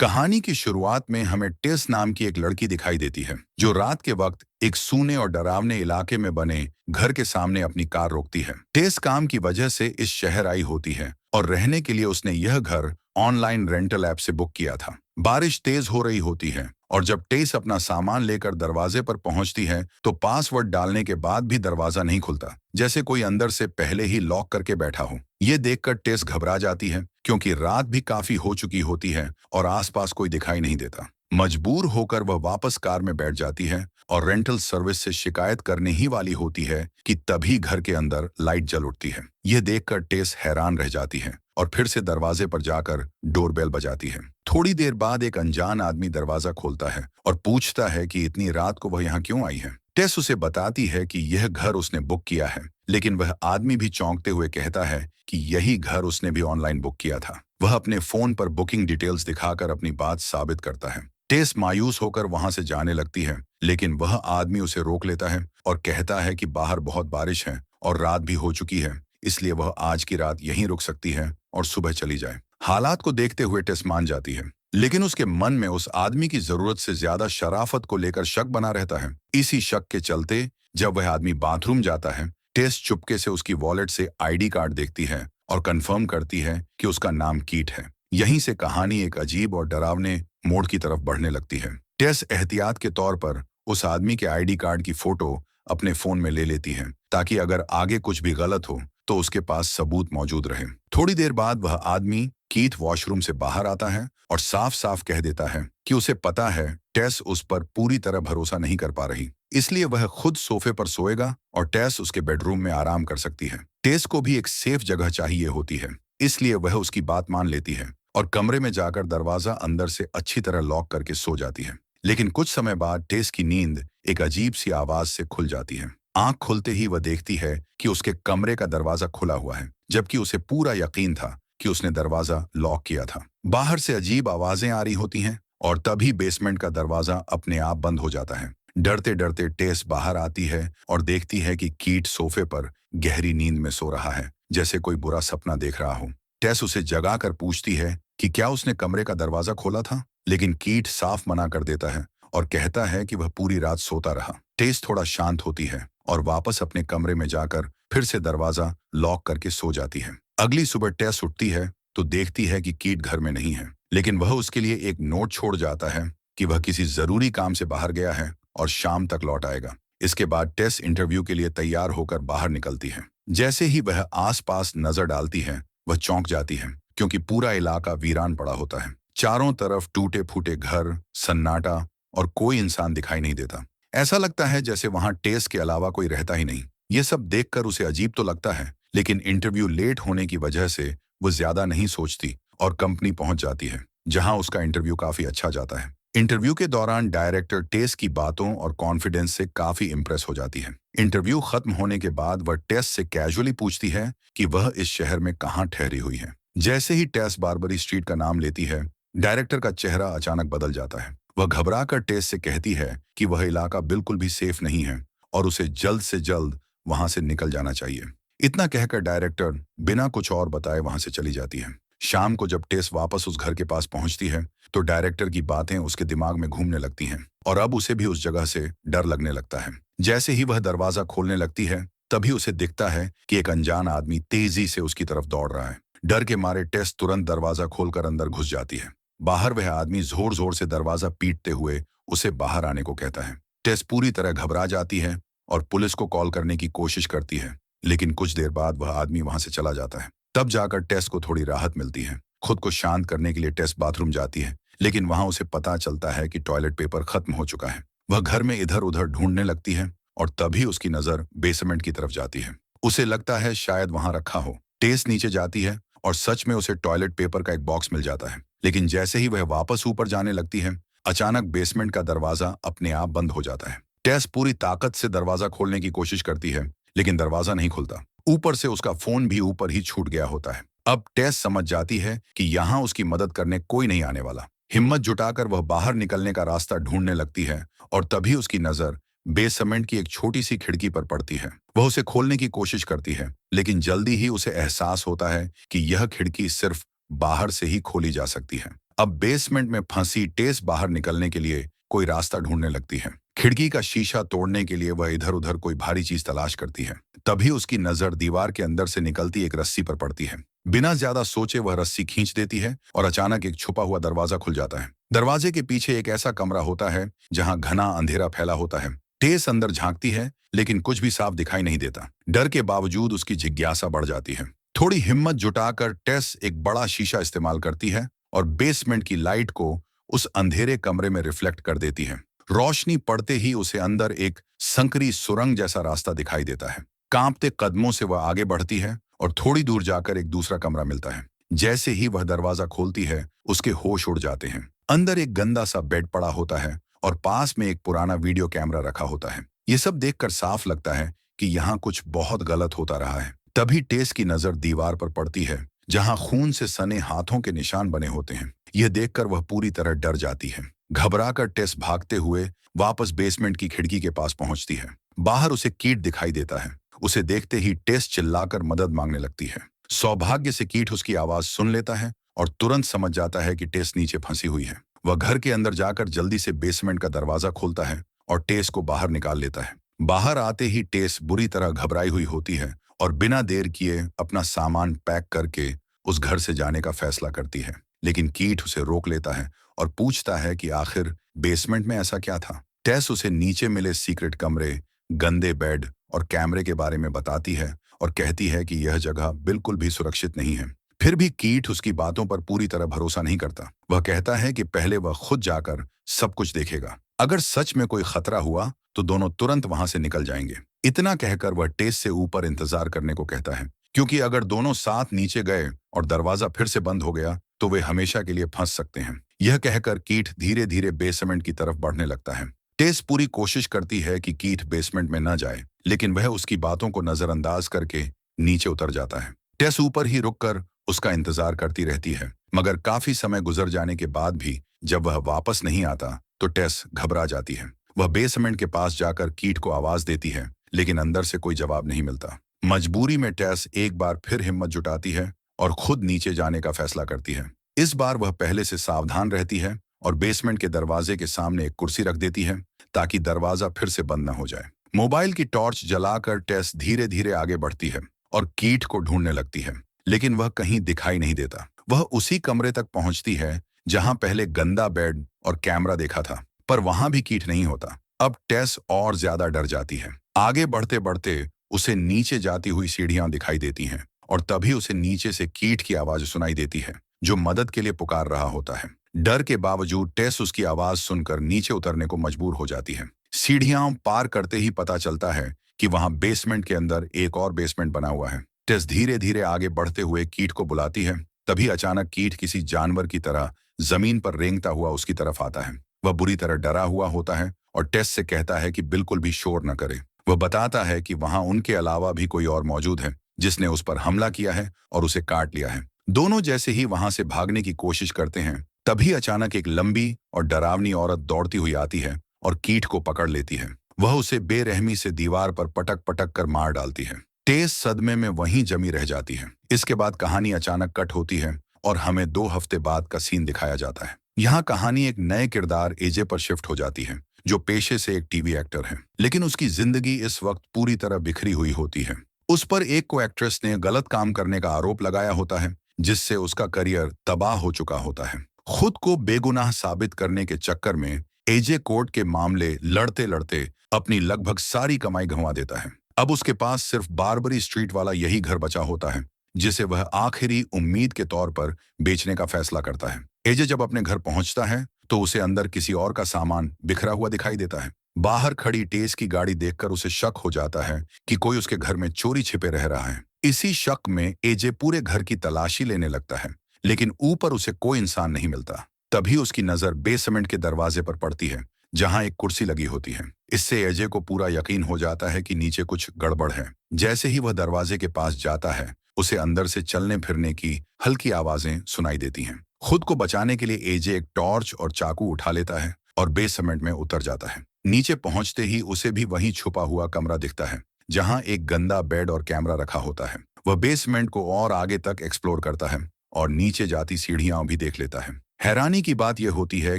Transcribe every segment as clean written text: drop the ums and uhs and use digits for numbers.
कहानी की शुरुआत में हमें टेस नाम की एक लड़की दिखाई देती है जो रात के वक्त एक सूने और डरावने इलाके में बने घर के सामने अपनी कार रोकती है। टेस काम की वजह से इस शहर आई होती है और रहने के लिए उसने यह घर ऑनलाइन रेंटल ऐप से बुक किया था। बारिश तेज हो रही होती है और जब टेस अपना सामान लेकर दरवाजे पर पहुंचती है तो पासवर्ड डालने के बाद भी दरवाजा नहीं खुलता, जैसे कोई अंदर से पहले ही लॉक करके बैठा हो। ये देखकर टेस घबरा जाती है क्योंकि रात भी काफी हो चुकी होती है और आसपास कोई दिखाई नहीं देता। मजबूर होकर वह वापस कार में बैठ जाती है और रेंटल सर्विस से शिकायत करने ही वाली होती है कि तभी घर के अंदर लाइट जल उठती है। यह देखकर टेस हैरान रह जाती है और फिर से दरवाजे पर जाकर डोरबेल बजाती है। थोड़ी देर बाद एक अनजान आदमी दरवाजा खोलता है और पूछता है कि इतनी रात को वह यहाँ क्यों आई है। टेस उसे बताती है कि यह घर उसने बुक किया है, लेकिन वह आदमी भी चौंकते हुए कहता है कि यही घर उसने भी ऑनलाइन बुक किया था। वह अपने फोन पर बुकिंग डिटेल्स दिखाकर अपनी बात साबित करता है। टेस मायूस होकर वहां से जाने लगती है, लेकिन वह आदमी उसे रोक लेता है और कहता है कि बाहर बहुत बारिश है और रात भी हो चुकी है, इसलिए वह आज की रात यहीं रुक सकती है और सुबह चली जाए। हालात को देखते हुए टेस मान जाती है, लेकिन उसके मन में उस आदमी की जरूरत से ज्यादा शराफत को लेकर शक बना रहता है। इसी शक के चलते जब वह आदमी बाथरूम जाता है, टेस चुपके से उसकी वॉलेट से आईडी कार्ड देखती है और कंफर्म करती है कि उसका नाम कीट है। यहीं से कहानी एक अजीब और डरावने मोड़ की तरफ बढ़ने लगती है। टेस एहतियात के तौर पर उस आदमी के आईडी कार्ड की फोटो अपने फोन में ले लेती है ताकि अगर आगे कुछ भी गलत हो तो उसके पास सबूत मौजूद रहे। थोड़ी देर बाद वह आदमी कीथ वॉशरूम से बाहर आता है और साफ साफ कह देता है कि उसे पता है टेस उस पर पूरी तरह भरोसा नहीं कर पा रही, इसलिए वह खुद सोफे पर सोएगा और टेस उसके बेडरूम में आराम कर सकती है। टेस को भी एक सेफ जगह चाहिए होती है, इसलिए वह उसकी बात मान लेती है और कमरे में जाकर दरवाजा अंदर से अच्छी तरह लॉक करके सो जाती है। लेकिन कुछ समय बाद टेस की नींद एक अजीब सी आवाज से खुल जाती है। आंख खुलते ही वह देखती है कि उसके कमरे का दरवाजा खुला हुआ है, जबकि उसे पूरा यकीन था कि उसने दरवाजा लॉक किया था। बाहर से अजीब आवाजें आ रही होती हैं और तभी बेसमेंट का दरवाजा अपने आप बंद हो जाता है। डरते डरते टेस बाहर आती है और देखती है कि कीट सोफे पर गहरी नींद में सो रहा है, जैसे कोई बुरा सपना देख रहा हो। टेस उसे जगाकर पूछती है कि क्या उसने कमरे का दरवाजा खोला था, लेकिन कीट साफ मना कर देता है और कहता है कि वह पूरी रात सोता रहा। टेस थोड़ा शांत होती है और वापस अपने कमरे में जाकर फिर से दरवाजा लॉक करके सो जाती है। अगली सुबह टेस उठती है तो देखती है कि कीट घर में नहीं है, लेकिन वह उसके लिए एक नोट छोड़ जाता है कि वह किसी जरूरी काम से बाहर गया है और शाम तक लौट आएगा। इसके बाद टेस इंटरव्यू के लिए तैयार होकर बाहर निकलती है। जैसे ही वह आसपास नजर डालती है, वह चौंक जाती है क्योंकि पूरा इलाका वीरान पड़ा होता है। चारों तरफ टूटे फूटे घर, सन्नाटा और कोई इंसान दिखाई नहीं देता। ऐसा लगता है जैसे वहां टेस के अलावा कोई रहता ही नहीं। ये सब देखकर उसे अजीब तो लगता है, लेकिन इंटरव्यू लेट होने की वजह से वो ज्यादा नहीं सोचती और कंपनी पहुंच जाती है, जहां उसका इंटरव्यू काफी अच्छा जाता है। इंटरव्यू के दौरान डायरेक्टर टेस की बातों और कॉन्फिडेंस से काफी इंप्रेस हो जाती है। इंटरव्यू खत्म होने के बाद वह टेस से कैजुअली पूछती है कि वह इस शहर में कहाँ ठहरी हुई है। जैसे ही टेस बारबरी स्ट्रीट का नाम लेती है, डायरेक्टर का चेहरा अचानक बदल जाता है। वह घबराकर टेस से कहती है कि वह इलाका बिल्कुल भी सेफ नहीं है और उसे जल्द से जल्द वहां से निकल जाना चाहिए। इतना कहकर डायरेक्टर बिना कुछ और बताए वहां से चली जाती है। शाम को जब टेस वापस उस घर के पास पहुंचती है तो डायरेक्टर की बातें उसके दिमाग में घूमने लगती हैं और अब उसे भी उस जगह से डर लगने लगता है। जैसे ही वह दरवाजा खोलने लगती है, तभी उसे दिखता है कि एक अनजान आदमी तेजी से उसकी तरफ दौड़ रहा है। डर के मारे टेस तुरंत दरवाजा खोलकर अंदर घुस जाती है। बाहर वह आदमी जोर जोर से दरवाजा पीटते हुए उसे बाहर आने को कहता है। टेस पूरी तरह घबरा जाती है और पुलिस को कॉल करने की कोशिश करती है, लेकिन कुछ देर बाद वह आदमी वहां से चला जाता है। तब जाकर टेस को थोड़ी राहत मिलती है। खुद को शांत करने के लिए टेस बाथरूम जाती है, लेकिन वहां उसे पता चलता है कि टॉयलेट पेपर खत्म हो चुका है। वह घर में इधर उधर ढूंढने लगती है और तभी उसकी नजर बेसमेंट की तरफ जाती है। उसे लगता है शायद वहां रखा हो। टेस नीचे जाती है और सच में उसे टॉयलेट पेपर का एक बॉक्स मिल जाता है, लेकिन जैसे ही वह वापस ऊपर जाने लगती है, अचानक बेसमेंट का दरवाजा अपने आप बंद हो जाता है। टेस पूरी ताकत से दरवाजा खोलने की कोशिश करती है, लेकिन दरवाजा नहीं खुलता। ऊपर से उसका फोन भी ऊपर ही छूट गया होता है। अब टेस समझ जाती है कि यहाँ उसकी मदद करने कोई नहीं आने वाला। हिम्मत जुटाकर वह बाहर निकलने का रास्ता ढूंढने लगती है और तभी उसकी नजर बेसमेंट की एक छोटी सी खिड़की पर पड़ती है। वह उसे खोलने की कोशिश करती है, लेकिन जल्दी ही उसे एहसास होता है कि यह खिड़की सिर्फ बाहर से ही खोली जा सकती है। अब बेसमेंट में फंसी टेस बाहर निकलने के लिए कोई रास्ता ढूंढने लगती है। खिड़की का शीशा तोड़ने के लिए वह इधर उधर कोई भारी चीज तलाश करती है। तभी उसकी नजर दीवार के अंदर से निकलती एक रस्सी पर पड़ती है। बिना ज्यादा सोचे वह रस्सी खींच देती है और अचानक एक छुपा हुआ दरवाजा खुल जाता है। दरवाजे के पीछे एक ऐसा कमरा होता है जहां घना अंधेरा फैला होता है। टेस अंदर झांकती है लेकिन कुछ भी साफ दिखाई नहीं देता। डर के बावजूद उसकी जिज्ञासा बढ़ जाती है। थोड़ी हिम्मत जुटाकर टेस एक बड़ा शीशा इस्तेमाल करती है और बेसमेंट की लाइट को उस अंधेरे कमरे में रिफ्लेक्ट कर देती है। रोशनी पड़ते ही उसे अंदर एक संकरी सुरंग जैसा रास्ता दिखाई देता है। कांपते कदमों से वह आगे बढ़ती है और थोड़ी दूर जाकर एक दूसरा कमरा मिलता है। जैसे ही वह दरवाजा खोलती है उसके होश उड़ जाते हैं। अंदर एक गंदा सा बेड पड़ा होता है और पास में एक पुराना वीडियो कैमरा रखा होता है। ये सब देखकर साफ लगता है कि यहाँ कुछ बहुत गलत होता रहा है। तभी टेस की नजर दीवार पर पड़ती है जहां खून से सने हाथों के निशान बने होते हैं। यह देखकर वह पूरी तरह डर जाती है। घबराकर टेस भागते हुए वापस बेसमेंट की खिड़की के पास पहुंचती है। बाहर उसे कीट दिखाई देता है। उसे देखते ही टेस चिल्लाकर मदद मांगने लगती है। सौभाग्य से कीट उसकी आवाज सुन लेता है और तुरंत समझ जाता है कि टेस नीचे फंसी हुई है। वह घर के अंदर जाकर जल्दी से बेसमेंट का दरवाजा खोलता है और टेस को बाहर निकाल लेता है। बाहर आते ही टेस बुरी तरह घबराई हुई होती है और बिना देर किए अपना सामान पैक करके उस घर से जाने का फैसला करती है। लेकिन कीट उसे रोक लेता है और पूछता है कि आखिर बेसमेंट में ऐसा क्या था। टेस उसे नीचे मिले सीक्रेट कमरे, गंदे बेड और कैमरे के बारे में बताती है और कहती है कि यह जगह बिल्कुल भी सुरक्षित नहीं है। फिर भी कीट उसकी बातों पर पूरी तरह भरोसा नहीं करता। वह कहता है कि पहले वह खुद जाकर सब कुछ देखेगा। अगर सच में कोई खतरा हुआ तो दोनों तुरंत वहां से निकल जाएंगे। इतना कहकर वह टेस से ऊपर इंतजार करने को कहता है, क्योंकि अगर दोनों साथ नीचे गए और दरवाजा फिर से बंद हो गया तो वे हमेशा के लिए फंस सकते हैं। यह कहकर कीट धीरे धीरे बेसमेंट की तरफ बढ़ने लगता है। टेस पूरी कोशिश करती है कि कीट बेसमेंट में न जाए, लेकिन वह उसकी बातों को नजरअंदाज करके नीचे उतर जाता है। टेस ऊपर ही रुककर उसका इंतजार करती रहती है, मगर काफी समय गुजर जाने के बाद भी जब वह वापस नहीं आता तो टेस घबरा जाती है। वह बेसमेंट के पास जाकर कीट को आवाज देती है, लेकिन अंदर से कोई जवाब नहीं मिलता। मजबूरी में टेस एक बार फिर हिम्मत जुटाती है और खुद नीचे जाने का फैसला करती है। इस बार वह पहले से सावधान रहती है और बेसमेंट के दरवाजे के सामने एक कुर्सी रख देती है ताकि दरवाजा फिर से बंद न हो जाए। मोबाइल की टॉर्च जलाकर टेस धीरे धीरे आगे बढ़ती है और कीट को ढूंढने लगती है, लेकिन वह कहीं दिखाई नहीं देता। वह उसी कमरे तक पहुंचती है जहां पहले गंदा बेड और कैमरा देखा था, पर वहां भी कीट नहीं होता। अब टेस और ज्यादा डर जाती है। आगे बढ़ते बढ़ते उसे नीचे जाती हुई सीढ़ियां दिखाई देती हैं और तभी उसे नीचे से कीट की आवाज सुनाई देती है जो मदद के लिए पुकार रहा होता है। डर के बावजूद टेस उसकी आवाज सुनकर नीचे उतरने को मजबूर हो जाती है। सीढ़ियां पार करते ही पता चलता है कि वहां बेसमेंट के अंदर एक और बेसमेंट बना हुआ है। टेस धीरे धीरे आगे बढ़ते हुए कीट को बुलाती है। तभी अचानक कीट किसी जानवर की तरह जमीन पर रेंगता हुआ उसकी तरफ आता है। वह बुरी तरह डरा हुआ होता है और टेस से कहता है कि बिल्कुल भी शोर न करे। वह बताता है कि वहां उनके अलावा भी कोई और मौजूद है जिसने उस पर हमला किया है और उसे काट लिया है। दोनों जैसे ही वहां से भागने की कोशिश करते हैं, तभी अचानक एक लंबी और डरावनी औरत दौड़ती हुई आती है और कीट को पकड़ लेती है। वह उसे बेरहमी से दीवार पर पटक पटक कर मार डालती है। टेस सदमे में वहीं जमी रह जाती है। इसके बाद कहानी अचानक कट होती है और हमें 2 हफ्ते बाद का सीन दिखाया जाता है। यहाँ कहानी एक नए किरदार एजे पर शिफ्ट हो जाती है, जो पेशे से एक टीवी एक्टर है, लेकिन उसकी जिंदगी इस वक्त पूरी तरह बिखरी हुई होती है। उस पर एक को एक्ट्रेस ने गलत काम करने का आरोप लगाया होता है, जिससे उसका करियर तबाह हो चुका होता है। खुद को बेगुनाह साबित करने के चक्कर में एजे कोर्ट के मामले लड़ते लड़ते अपनी लगभग सारी कमाई गंवा देता है। अब उसके पास सिर्फ बारबरी स्ट्रीट वाला यही घर बचा होता है, जिसे वह आखिरी उम्मीद के तौर पर बेचने का फैसला करता है। एजे जब अपने घर पहुंचता है तो उसे अंदर किसी और का सामान बिखरा हुआ दिखाई देता है। बाहर खड़ी टेस की गाड़ी देखकर उसे शक हो जाता है कि कोई उसके घर में चोरी छिपे रह रहा है। इसी शक में एजे पूरे घर की तलाशी लेने लगता है, लेकिन ऊपर उसे कोई इंसान नहीं मिलता। तभी उसकी नजर बेसमेंट के दरवाजे पर पड़ती है, जहां एक कुर्सी लगी होती है। इससे एजे को पूरा यकीन हो जाता है कि नीचे कुछ गड़बड़ है। जैसे ही वह दरवाजे के पास जाता है, उसे अंदर से चलने फिरने की हल्की आवाजें सुनाई देती हैं। खुद को बचाने के लिए एजे एक टॉर्च और चाकू उठा लेता है और बेसमेंट में उतर जाता है। नीचे पहुंचते ही उसे भी वहीं छुपा हुआ कमरा दिखता है, जहां एक गंदा बेड और कैमरा रखा होता है। वह बेसमेंट को और आगे तक एक्सप्लोर करता है और नीचे जाती सीढ़ियां भी देख लेता है। हैरानी की बात यह होती है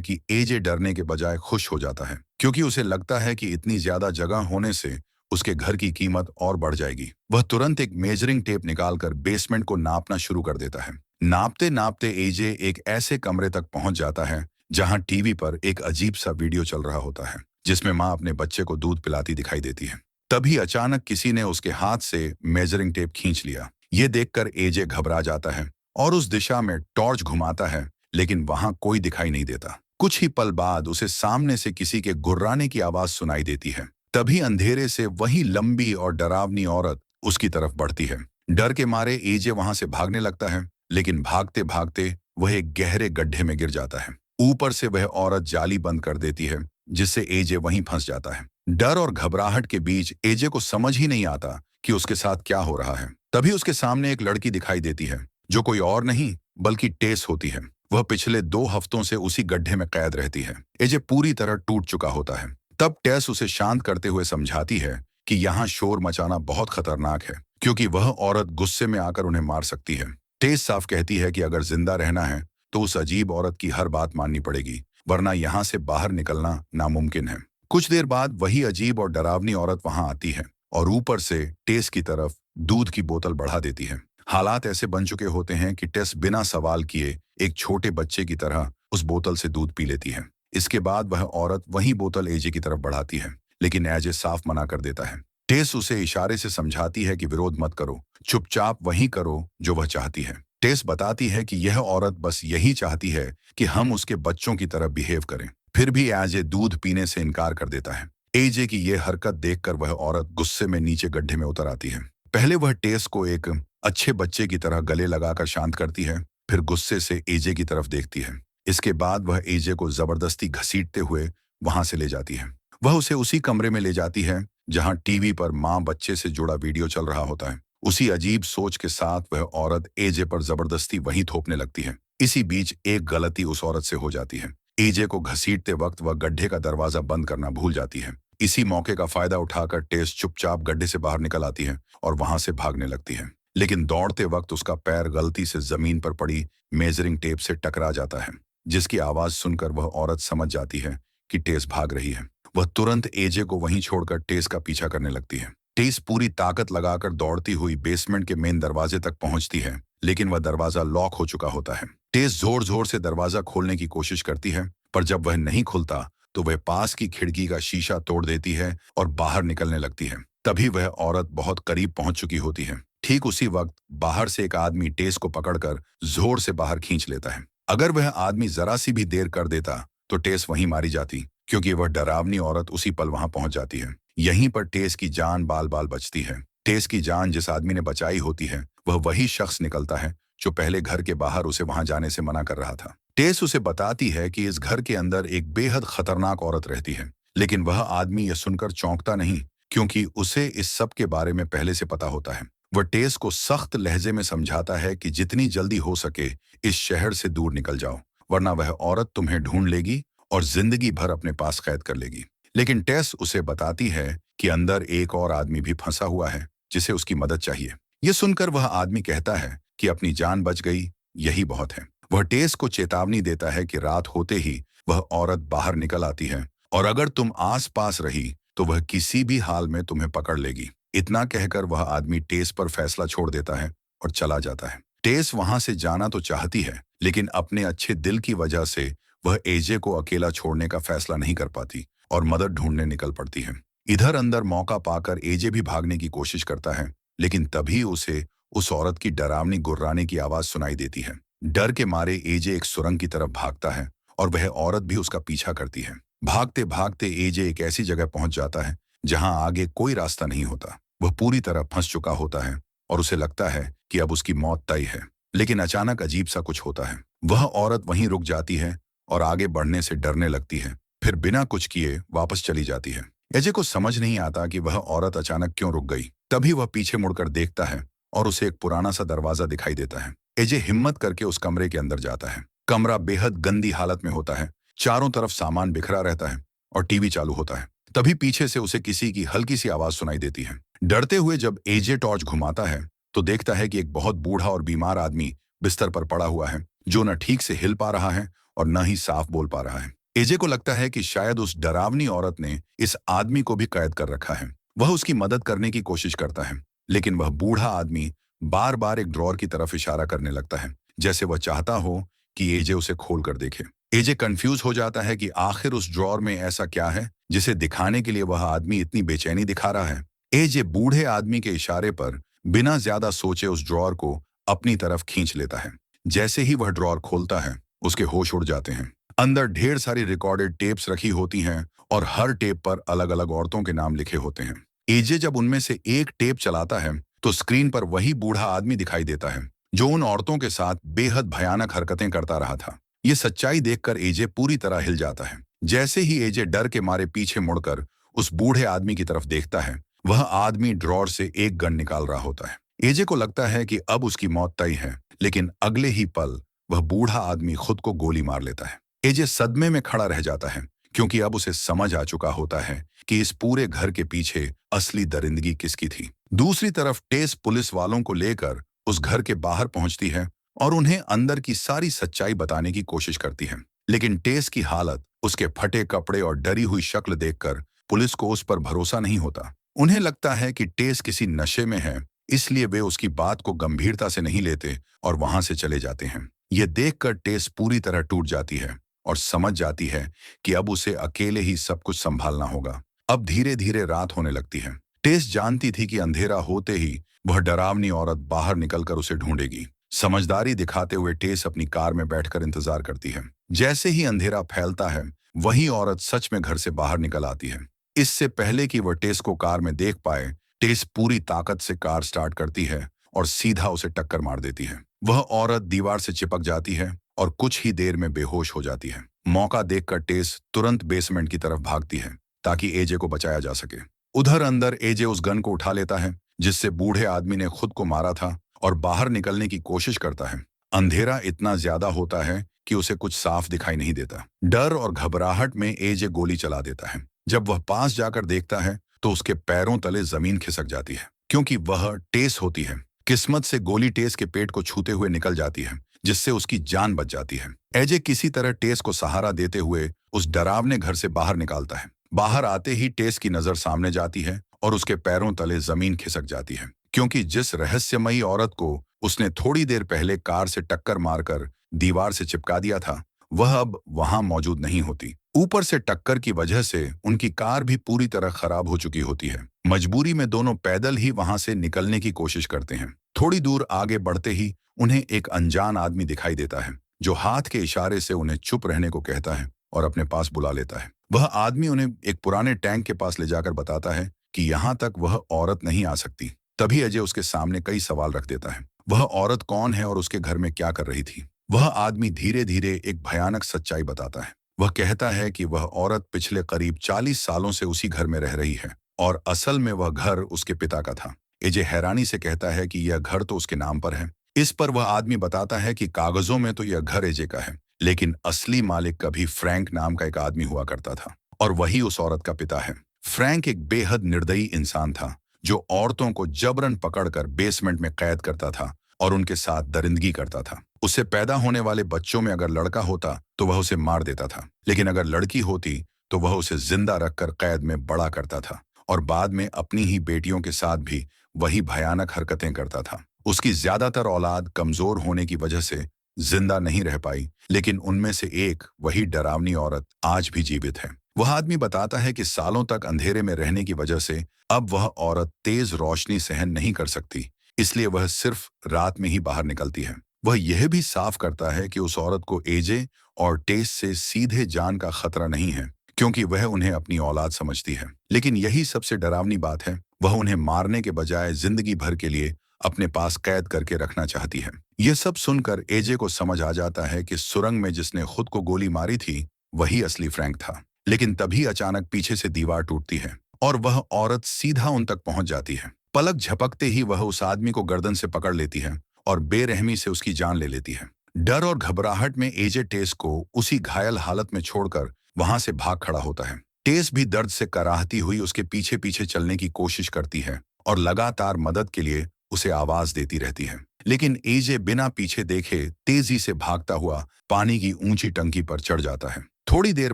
कि एजे डरने के बजाय खुश हो जाता है, क्योंकि उसे लगता है कि इतनी ज्यादा जगह होने से उसके घर की कीमत और बढ़ जाएगी। वह तुरंत एक मेजरिंग टेप निकालकर बेसमेंट को नापना शुरू कर देता है। नापते नापते एजे एक ऐसे कमरे तक पहुंच जाता है जहां टीवी पर एक अजीब सा वीडियो चल रहा होता है, जिसमें माँ अपने बच्चे को दूध पिलाती दिखाई देती है। तभी अचानक किसी ने उसके हाथ से मेजरिंग टेप खींच लिया। ये देखकर एजे घबरा जाता है और उस दिशा में टॉर्च घुमाता है, लेकिन वहां कोई दिखाई नहीं देता। कुछ ही पल बाद उसे सामने से किसी के गुर्राने की आवाज सुनाई देती है। तभी अंधेरे से वही लंबी और डरावनी औरत उसकी तरफ बढ़ती है। डर के मारे एजे वहां से भागने लगता है, लेकिन भागते भागते वह एक गहरे गड्ढे में गिर जाता है। ऊपर से वह औरत जाली बंद कर देती है, जिससे एजे वहीं फंस जाता है। डर और घबराहट के बीच एजे को समझ ही नहीं आता कि उसके साथ क्या हो रहा है। तभी उसके सामने एक लड़की दिखाई देती है, जो कोई और नहीं बल्कि टेस होती है। वह पिछले 2 हफ्तों से उसी गड्ढे में कैद रहती है। एजे पूरी तरह टूट चुका होता है। तब टेस उसे शांत करते हुए समझाती है कि यहाँ शोर मचाना बहुत खतरनाक है, क्योंकि वह औरत गुस्से में आकर उन्हें मार सकती है। टेस साफ कहती है कि अगर जिंदा रहना है तो उस अजीब औरत की हर बात माननी पड़ेगी, वरना यहाँ से बाहर निकलना नामुमकिन है। कुछ देर बाद वही अजीब और डरावनी औरत वहां आती है और ऊपर से टेस की तरफ दूध की बोतल बढ़ा देती है। हालात ऐसे बन चुके होते हैं कि टेस बिना सवाल किए एक छोटे बच्चे की तरह उस बोतल से दूध पी लेती है। इसके बाद वह औरत वही बोतल एजे की तरफ बढ़ाती है, लेकिन एजे साफ मना कर देता है। टेस उसे इशारे से समझाती है कि विरोध मत करो, चुपचाप वही करो जो वह चाहती है। टेस बताती है कि यह औरत बस यही चाहती है कि हम उसके बच्चों की तरह बिहेव करें। फिर भी एजे दूध पीने से इनकार कर देता है। एजे की यह हरकत देखकर वह औरत गुस्से में नीचे गड्ढे में उतर आती है। पहले वह टेस को एक अच्छे बच्चे की तरह गले लगाकर शांत करती है, फिर गुस्से से एजे की तरफ देखती है। इसके बाद वह एजे को जबरदस्ती घसीटते हुए वहां से ले जाती है। वह उसे उसी कमरे में ले जाती है जहां टीवी पर माँ बच्चे से जुड़ा वीडियो चल रहा होता है। उसी अजीब सोच के साथ वह औरत एजे पर जबरदस्ती वहीं थोपने लगती है। इसी बीच एक गलती उस औरत से हो जाती है। एजे को घसीटते वक्त वह गड्ढे का दरवाजा बंद करना भूल जाती है। इसी मौके का फायदा उठाकर टेस चुपचाप गड्ढे से बाहर निकल आती है और वहां से भागने लगती है। लेकिन दौड़ते वक्त उसका पैर गलती से जमीन पर पड़ी मेजरिंग टेप से टकरा जाता है, जिसकी आवाज सुनकर वह औरत समझ जाती है कि टेस भाग रही है। वह तुरंत एजे को वहीं छोड़कर टेस का पीछा करने लगती है। टेस पूरी ताकत लगाकर दौड़ती हुई बेसमेंट के मेन दरवाजे तक पहुंचती है, लेकिन वह दरवाजा लॉक हो चुका होता है। टेस जोर जोर से दरवाजा खोलने की कोशिश करती है, पर जब वह नहीं खुलता तो वह पास की खिड़की का शीशा तोड़ देती है और बाहर निकलने लगती है। तभी वह औरत बहुत करीब पहुंच चुकी होती है। ठीक उसी वक्त बाहर से एक आदमी टेस को पकड़कर जोर से बाहर खींच लेता है। अगर वह आदमी जरा सी भी देर कर देता तो टेस वहीं मारी जाती, क्योंकि वह डरावनी औरत उसी पल वहां पहुंच जाती है। यहीं पर टेस की जान बाल बाल बचती है। टेस की जान जिस आदमी ने बचाई होती है वह वही शख्स निकलता है जो पहले घर के बाहर उसे वहां जाने से मना कर रहा था। टेस उसे बताती है कि इस घर के अंदर एक बेहद खतरनाक औरत रहती है, लेकिन वह आदमी यह सुनकर चौंकता नहीं, क्योंकि उसे इस सब के बारे में पहले से पता होता है। वह टेस को सख्त लहजे में समझाता है कि जितनी जल्दी हो सके इस शहर से दूर निकल जाओ, वरना वह औरत तुम्हें ढूंढ लेगी और जिंदगी भर अपने पास कैद कर लेगी। लेकिन टेस उसे बताती है कि अंदर एक और आदमी भी फंसा हुआ है जिसे उसकी मदद चाहिए। यह सुनकर वह आदमी कहता है कि अपनी जान बच गई, यही बहुत है। वह टेस को चेतावनी देता है कि रात होते ही वह औरत बाहर निकल आती है और अगर तुम आस पास रही तो वह किसी भी हाल में तुम्हें पकड़ लेगी। इतना कहकर वह आदमी टेस पर फैसला छोड़ देता है और चला जाता है। टेस वहां से जाना तो चाहती है, लेकिन अपने अच्छे दिल की वजह से वह एजे को अकेला छोड़ने का फैसला नहीं कर पाती और मदद ढूंढने निकल पड़ती है। इधर अंदर मौका पाकर एजे भी भागने की कोशिश करता है, लेकिन तभी उसे उस औरत की डरावनी गुर्राने की आवाज सुनाई देती है। डर के मारे एजे एक सुरंग की तरफ भागता है और वह औरत भी उसका पीछा करती है। भागते भागते एजे एक ऐसी जगह पहुंच जाता है जहां आगे कोई रास्ता नहीं होता। वह पूरी तरह फंस चुका होता है और उसे लगता है कि अब उसकी मौत तय है। लेकिन अचानक अजीब सा कुछ होता है। वह औरत वहीं रुक जाती है और आगे बढ़ने से डरने लगती है, फिर बिना कुछ किए वापस चली जाती है। एजे को समझ नहीं आता कि वह औरत अचानक क्यों रुक गई। तभी वह पीछे मुड़कर देखता है और उसे एक पुराना सा दरवाजा दिखाई देता है। एजे हिम्मत करके उस कमरे के अंदर जाता है। कमरा बेहद गंदी हालत में होता है, चारों तरफ सामान बिखरा रहता है और टीवी चालू होता है। तभी पीछे से उसे किसी की हल्की सी आवाज सुनाई देती है। डरते हुए जब एजे टॉर्च घुमाता है तो देखता है कि एक बहुत बूढ़ा और बीमार आदमी बिस्तर पर पड़ा हुआ है, जो न ठीक से हिल पा रहा है और न ही साफ बोल पा रहा है। एजे को लगता है कि शायद उस डरावनी औरत ने इस आदमी को भी कैद कर रखा है। वह उसकी मदद करने की कोशिश करता है, लेकिन वह बूढ़ा आदमी बार बार एक ड्रॉर की तरफ इशारा करने लगता है, जैसे वह चाहता हो कि एजे उसे खोल कर देखे। एजे कंफ्यूज हो जाता है कि आखिर उस ड्रॉर में ऐसा क्या है जिसे दिखाने के लिए वह आदमी इतनी बेचैनी दिखा रहा है। एजे बूढ़े आदमी के इशारे पर बिना ज्यादा सोचे उस ड्रॉर को अपनी तरफ खींच लेता है। जैसे ही वह ड्रॉर खोलता है, उसके होश उड़ जाते हैं। अंदर ढेर सारी रिकॉर्डेड टेप्स रखी होती हैं और हर टेप पर अलग अलग औरतों के नाम लिखे होते हैं। एजे जब उनमें से एक टेप चलाता है तो स्क्रीन पर वही बूढ़ा आदमी दिखाई देता है जो उन औरतों के साथ बेहद भयानक हरकतें करता रहा था। ये सच्चाई देखकर एजे पूरी तरह हिल जाता है। जैसे ही एजे डर के मारे पीछे मुड़कर उस बूढ़े आदमी की तरफ देखता है, वह आदमी ड्रॉर से एक गन निकाल रहा होता है। एजे को लगता है कि अब उसकी मौत तय है, लेकिन अगले ही पल वह बूढ़ा आदमी खुद को गोली मार लेता है। एजे सदमे में खड़ा रह जाता है, क्योंकि अब उसे समझ आ चुका होता है कि इस पूरे घर के पीछे असली दरिंदगी किसकी थी। दूसरी तरफ टेस पुलिस वालों को लेकर उस घर के बाहर पहुंचती है और उन्हें अंदर की सारी सच्चाई बताने की कोशिश करती है। लेकिन टेस की हालत, उसके फटे कपड़े और डरी हुई शक्ल देखकर पुलिस को उस पर भरोसा नहीं होता। उन्हें लगता है कि टेस किसी नशे में है, इसलिए वे उसकी बात को गंभीरता से नहीं लेते और वहां से चले जाते हैं। यह देखकर टेस पूरी तरह टूट जाती है और समझ जाती है कि अब उसे अकेले ही सब कुछ संभालना होगा। अब धीरे धीरे रात होने लगती है। टेस जानती थी कि अंधेरा होते ही वह डरावनी औरत बाहर निकलकर उसे ढूंढेगी। समझदारी दिखाते हुए टेस अपनी कार में बैठकर इंतजार करती है। जैसे ही अंधेरा फैलता है, वही औरत सच में घर से बाहर निकल आती है। इससे पहले कि वह टेस को कार में देख पाए, टेस पूरी ताकत से कार स्टार्ट करती है और सीधा उसे टक्कर मार देती है। वह औरत दीवार से चिपक जाती है और कुछ ही देर में बेहोश हो जाती है। मौका देखकर टेस तुरंत बेसमेंट की तरफ भागती है ताकि एजे को बचाया जा सके। उधर अंदर एजे उस गन को उठा लेता है जिससे बूढ़े आदमी ने खुद को मारा था और बाहर निकलने की कोशिश करता है। अंधेरा इतना ज्यादा होता है कि उसे कुछ साफ दिखाई नहीं देता। डर और घबराहट में एजे गोली चला देता है। जब वह पास जाकर देखता है तो उसके पैरों तले जमीन खिसक जाती है, क्योंकि वह टेस होती है। किस्मत से गोली टेस के पेट को छूते हुए निकल जाती है, जिससे उसकी जान बच जाती है। एजे किसी तरह टेस को सहारा देते हुए उस डरावने घर से बाहर निकालता है। बाहर आते ही टेस की नजर सामने जाती है और उसके पैरों तले जमीन खिसक जाती है, क्योंकि जिस रहस्यमयी औरत को उसने थोड़ी देर पहले कार से टक्कर मारकर दीवार से चिपका दिया था, वह अब वहां मौजूद नहीं होती। ऊपर से टक्कर की वजह से उनकी कार भी पूरी तरह खराब हो चुकी होती है। मजबूरी में दोनों पैदल ही वहां से निकलने की कोशिश करते हैं। थोड़ी दूर आगे बढ़ते ही उन्हें एक अनजान आदमी दिखाई देता है, जो हाथ के इशारे से उन्हें चुप रहने को कहता है और अपने पास बुला लेता है। वह आदमी उन्हें एक पुराने टैंक के पास ले जाकर बताता है कि यहाँ तक वह औरत नहीं आ सकती। तभी अजय उसके सामने कई सवाल रख देता है। वह औरत कौन है और उसके घर में क्या कर रही थी? वह आदमी धीरे धीरे एक भयानक सच्चाई बताता है। वह कहता है कि वह औरत पिछले करीब 40 सालों से उसी घर में रह रही है और असल में वह घर उसके पिता का था। एजे हैरानी से कहता है कि यह घर तो उसके नाम पर है। इस पर वह आदमी बताता है कि कागजों में तो यह घर एजे का है, लेकिन असली मालिक कभी फ्रैंक नाम का एक आदमी हुआ करता था और वही उस औरत का पिता है। फ्रैंक एक बेहद निर्दयी इंसान था जो औरतों को जबरन पकड़कर बेसमेंट में कैद करता था और उनके साथ दरिंदगी करता था। उससे पैदा होने वाले बच्चों में अगर लड़का होता तो वह उसे मार देता था, लेकिन अगर लड़की होती तो वह उसे जिंदा रखकर कैद में बड़ा करता था और बाद में अपनी ही बेटियों के साथ भी वही भयानक हरकतें करता था। उसकी ज्यादातर औलाद कमजोर होने की वजह से जिंदा नहीं रह पाई, लेकिन उनमें से एक, वही डरावनी औरत, आज भी जीवित है। वह आदमी बताता है कि सालों तक अंधेरे में रहने की वजह से अब वह औरत तेज रोशनी सहन नहीं कर सकती, इसलिए वह सिर्फ रात में ही बाहर निकलती है। वह यह भी साफ करता है कि उस औरत को एजे और टेस से सीधे जान का खतरा नहीं है, क्योंकि वह उन्हें अपनी औलाद समझती है। लेकिन यही सबसे डरावनी बात है, वह उन्हें मारने के बजाय जिंदगी भर के लिए अपने पास कैद करके रखना चाहती है। यह सब सुनकर एजे को समझ आ जाता है कि सुरंग में जिसने खुद को गोली मारी थी वही असली फ्रैंक था। लेकिन तभी अचानक पीछे से दीवार टूटती है और वह औरत सीधा उन तक पहुंच जाती है। पलक झपकते ही वह उस आदमी को गर्दन से पकड़ लेती है और बेरहमी से उसकी जान ले लेती है। डर और घबराहट में एजे टेस को उसी घायल हालत में छोड़कर वहां से भाग खड़ा होता है। टेस भी दर्द से कराहती हुई उसके पीछे पीछे चलने की कोशिश करती है और लगातार मदद के लिए उसे आवाज देती रहती है। लेकिन एजे बिना पीछे देखे तेजी से भागता हुआ पानी की ऊंची टंकी पर चढ़ जाता है। थोड़ी देर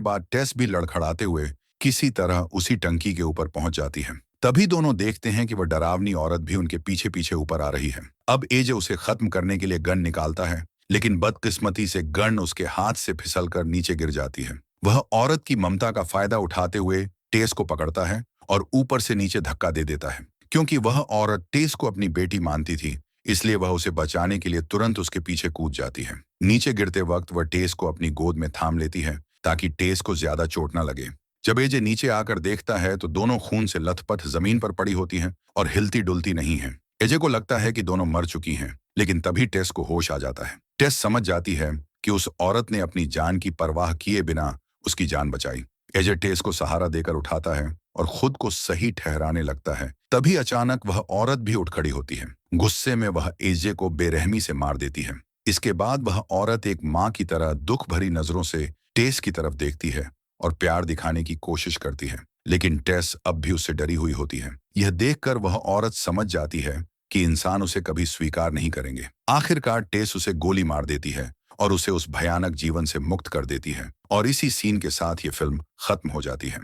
बाद टेस भी लड़खड़ाते हुए किसी तरह उसी टंकी के ऊपर पहुंच जाती है। तभी दोनों देखते हैं कि वह डरावनी औरत भी उनके पीछे पीछे ऊपर आ रही है। अब एजे उसे खत्म करने के लिए गन निकालता है, लेकिन बदकिस्मती से गन उसके हाथ से फिसलकर नीचे गिर जाती है। वह औरत की ममता का फायदा उठाते हुए टेस को पकड़ता है और ऊपर से नीचे धक्का दे देता है। क्योंकि वह औरत टेस को अपनी बेटी मानती थी, इसलिए वह उसे बचाने के लिए तुरंत उसके पीछे कूद जाती है। नीचे गिरते वक्त वह टेस को अपनी गोद में थाम लेती है ताकि टेस को ज्यादा चोट न लगे। जब एजे नीचे आकर देखता है तो दोनों खून से लथपथ जमीन पर पड़ी होती हैं और हिलती डुलती नहीं है। एजे को लगता है कि दोनों मर चुकी हैं, लेकिन तभी टेस को होश आ जाता है। टेस समझ जाती है कि उस औरत ने अपनी जान की परवाह किए बिना उसकी जान बचाई। एजे टेस को सहारा देकर उठाता है और खुद को सही ठहराने लगता है। तभी अचानक वह औरत भी उठ खड़ी होती है। गुस्से में वह एजे को बेरहमी से मार देती है। इसके बाद वह औरत एक माँ की तरह दुख भरी नजरों से टेस की तरफ देखती है और प्यार दिखाने की कोशिश करती है, लेकिन टेस अब भी उससे डरी हुई होती है। यह देखकर वह औरत समझ जाती है कि इंसान उसे कभी स्वीकार नहीं करेंगे। आखिरकार टेस उसे गोली मार देती है और उसे उस भयानक जीवन से मुक्त कर देती है, और इसी सीन के साथ ये फिल्म खत्म हो जाती है।